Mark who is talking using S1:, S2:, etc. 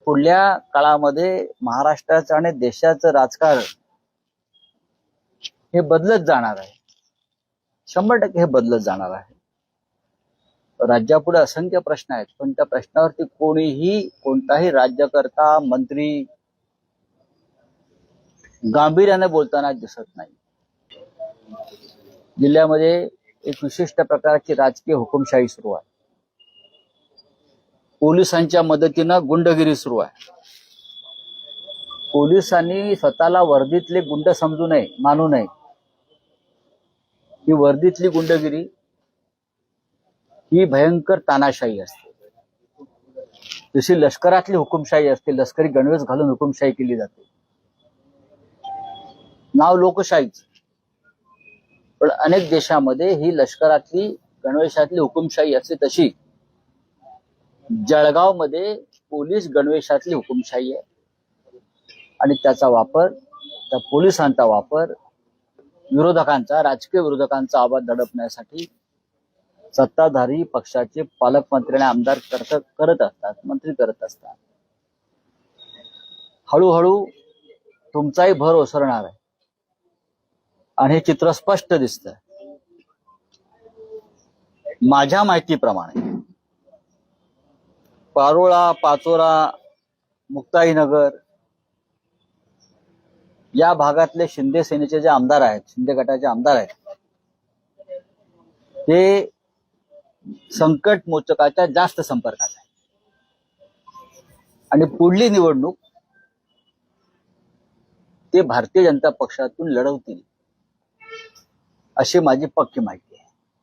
S1: पुढल्या काळामध्ये महाराष्ट्राचं आणि देशाचं राजकारण हे बदलत जाणार आहे. 100% हे बदलत जाणार आहे. राज्यापुढे असंख्य प्रश्न आहेत, पण त्या प्रश्नावरती कोणताही राज्यकर्ता मंत्री गांभीर्याने बोलताना दिसत नाही. जिल्ह्यामध्ये एक विशिष्ट प्रकारची राजकीय हुकुमशाही सुरू आहे. पोलिसांच्या मदतीनं गुंडगिरी सुरू आहे. पोलिसांनी स्वतःला वर्दीतले गुंड मानू नये. ही वर्दीतली गुंडगिरी ही भयंकर तानाशाही असते. जशी लष्करातली हुकुमशाही असते, लष्करी गणवेश घालून हुकुमशाही केली जाते. नाव लोकशाहीच, पण अनेक देशामध्ये ही लष्करातली गणवेशातली हुकुमशाही असते. तशी जळगावमध्ये पोलीस गणवेशातली हुकुमशाही आहे आणि त्याचा वापर, त्या पोलिसांचा वापर राजकीय विरोधकांचा आवाज दडपण्यासाठी सत्ताधारी पक्षाचे पालकमंत्री आणि आमदार करत असतात, मंत्री करत असतात. हळूहळू तुमचाही भर ओसरणार आहे आणि हे चित्र स्पष्ट दिसतंय. माझ्या माहितीप्रमाणे पारोळा, पाचोरा, मुक्ताईनगर या भागातले शिंदे सेनेचे जे आमदार आहेत, शिंदे गटाचे आमदार आहेत, ते संकट मोचकाच्या जास्त संपर्कात आहे आणि पुढली निवडणूक ते भारतीय जनता पक्षातून लढवतील अशी माझी पक्की माहिती आहे.